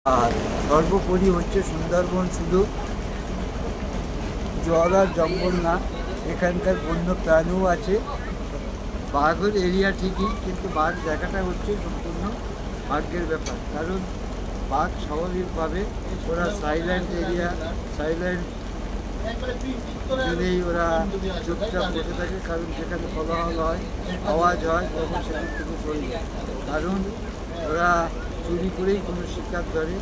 আর সর্বোপরি হচ্ছে সুন্দরবন শুধু জল আর জঙ্গল না, এখানকার বন্য প্রাণীও আছে। বাঘের এরিয়া ঠিকই, কিন্তু বাঘ দেখাটা হচ্ছে সম্পূর্ণ ভাগ্যের ব্যাপার। কারণ বাঘ স্বাভাবিকভাবে ওরা সাইলেন্ট এরিয়া, সাইলেন্ট দিলেই ওরা চুপচাপ বসে থাকে। কারণ যেখানে কোলাহল হয়, আওয়াজ হয়, তখন সেখান থেকে চলে যায়। কারণ ওরা চুরি করেই কোনো শিকার ধরে,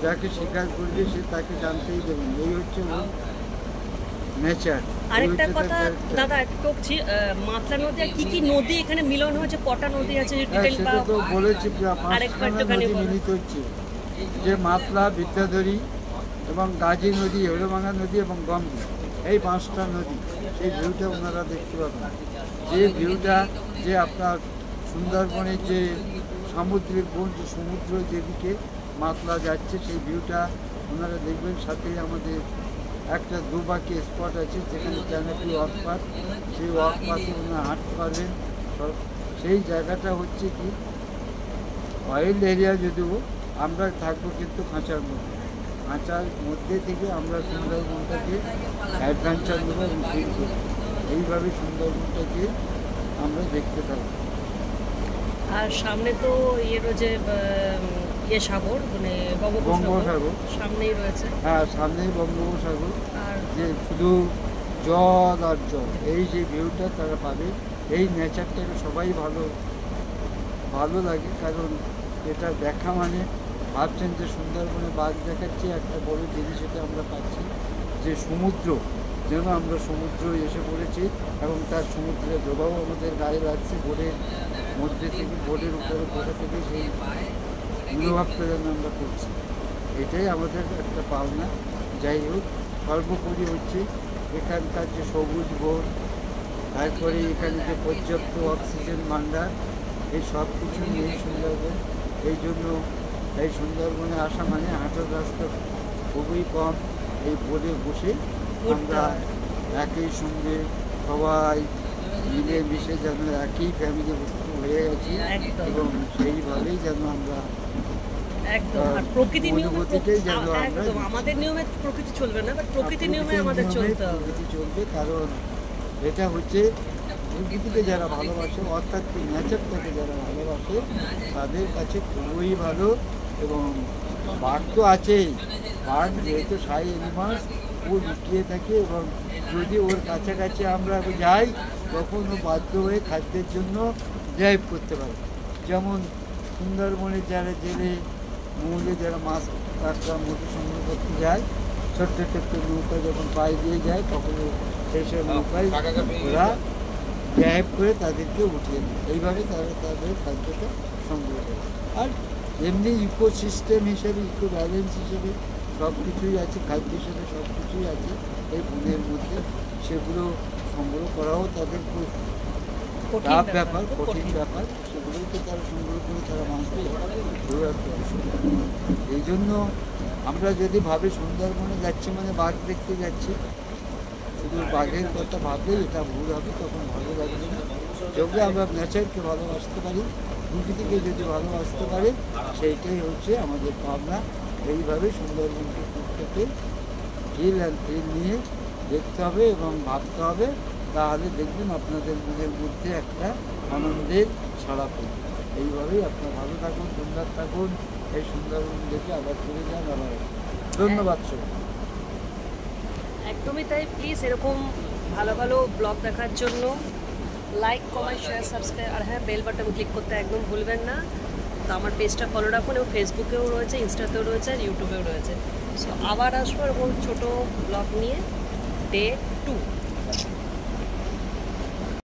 যাকে শিকার করবে সে তাকে জানতেই দেবেন। এই হচ্ছে ওর নেচার। আরেকটা কথা দাদা, একটু মাতলা নদী আর কি কি নদী এখানে মিলন হয়েছে, কটা নদী আছে সেটা তো বলেছি, নদী মিলিত হচ্ছে, যে মাতলা, বিদ্যাধরী এবং গাজী নদী, হেড়োভাঙা নদী এবং গম্ভীর, এই 5টা নদী। সেই ভিউটা ওনারা দেখতে পাবেন। যে ভিউটা, যে আপনার সুন্দরবনের যে সামুদ্রিক বন, যে সমুদ্র যেদিকে মাতলা যাচ্ছে, সেই ভিউটা ওনারা দেখবেন। সাথে আমাদের একটা দুবাকি স্পট আছে যেখানে ক্যানোপি ওয়াক পার্ক, সেই ওয়াক পার্কে ওনারা হাঁটতে পারবেন। সেই জায়গাটা হচ্ছে কি ওয়াইল্ড এরিয়া, যদিও আমরা থাকবো কিন্তু খাঁচার মধ্যে। খাঁচার মধ্যে থেকে আমরা সুন্দরবনটাকে অ্যাডভেঞ্চার নেবো এবং ফিল করবো। এইভাবে সুন্দরবনটাকে আমরা দেখতে থাকবো। আর সামনে তো রয়েছে সাগর, মানে বঙ্গোপসাগর সামনেই রয়েছে। হ্যাঁ, সামনেই বঙ্গোপসাগর। আর যে শুধু জল আর জল, এই যে ভিউটা তারা পাবে, এই নেচারটাকে সবাই ভালো লাগে। কারণ এটা দেখা মানে ভাবছেন যে সুন্দরবনে বাঘ দেখাচ্ছি, একটা বড় জিনিস এটা আমরা পাচ্ছি, যে সমুদ্র, যেন আমরা সমুদ্র এসে পড়েছি এবং তার সমুদ্রের প্রভাব আমাদের গায়ে লাগছে। বোটের মধ্যে থেকে, বোটের উপরে বসে থেকে সেই মনোভাবটা যেন আমরা করছি, এটাই আমাদের একটা পাওনা। যাই হোক, সর্বোপরি হচ্ছে এখানকার যে সবুজ বন, তারপরে এখানে যে পর্যাপ্ত অক্সিজেন ভাণ্ডার, এই সব কিছু নিয়ে সুন্দরবন। এই জন্য এই সুন্দরবনে আসা মানে হাঁটার রাস্তা খুবই কম। এই বোটে বসে আমরা একই সঙ্গে সবাই মিলেমিশে যেন একই ফ্যামিলি হয়ে গেছি, এবং সেইভাবেই যেন আমরা প্রকৃতির নিয়মে প্রকৃতি চলবে না, প্রকৃতির নিয়মে আমাদের চলতে হবে। প্রকৃতি চলবে, কারণ এটা হচ্ছে প্রকৃতিকে যারা ভালোবাসে, অর্থাৎ নেচারটাকে যারা ভালোবাসে, তাদের কাছে খুবই ভালো। এবং বাঘ তো আছেই, বাঘ যেহেতু সাই এনিমালস, ও লুকিয়ে থাকে, এবং যদি ওর কাছাকাছি আমরা যাই তখন ও বাধ্য হয়ে খাদ্যের জন্য ড্রাইভ করতে পারে। যেমন সুন্দরবনের যারা জেলে মৌলে যারা মাছ, কাঁকড়া, মধু সংগ্রহ করতে যায়, ছোট্ট ছোট্ট নৌকা যখন পায়ে দিয়ে যায়, তখন সেই সব নৌকায় ওরা ড্রাইভ করে তাদেরকে উঠিয়ে নেয়। এইভাবে তারা তাদের খাদ্যটা সংগ্রহ করে। আর এমনি ইকোসিস্টেম হিসেবে, ইকো ব্যালেন্স হিসেবে সব কিছুই আছে, খাদ্য হিসেবে সব কিছুই আছে এই বনের মধ্যে। সেগুলো সংগ্রহ করাও তাদের খুব টাফ ব্যাপার, কঠিন ব্যাপার। সেগুলোকে তারা সংগ্রহ করে তারা বাঁচবে, সেও একটা বিষয়। এই জন্য আমরা যদি ভাবি সুন্দরবনে যাচ্ছি মানে বাঘ দেখতে যাচ্ছি, শুধু বাঘের কথা ভাবলেই এটা ভুল হবে, তখন ভালো লাগবে না। যদি আমরা নেচারকে ভালোবাসতে পারি, প্রকৃতিকে যদি ভালোবাসতে পারি, সেইটাই হচ্ছে আমাদের ভাবনা। এইভাবে সুন্দরবনকে প্রত্যেকে ফিল অ্যান্ড ফিল নিয়ে দেখতে হবে এবং ভাবতে হবে। তাহলে দেখবেন আপনাদের মনের মধ্যে একটা আনন্দের ছড়া পড়বে। এইভাবেই আপনারা ভালো থাকুন, সুন্দর থাকুন। এই সুন্দরবন দেখে আবার ফিরে যান। আবার ধন্যবাদ সবাই। একদমই তাই। প্লিজ এরকম ভালো ভালো ব্লগ দেখার জন্য লাইক, কমেন্ট, শেয়ার, সাবস্ক্রাইব, আর হ্যাঁ, বেল বাটন ক্লিক করতে একদম ভুলবেন না। তো আমার পেজটা ফলো রাখুন, এবং ফেসবুকেও রয়েছে, ইনস্টাতেও রয়েছে, আর ইউটিউবেও রয়েছে। সো আবার আসবো এরকম ছোটো ব্লগ নিয়ে, ডে 2।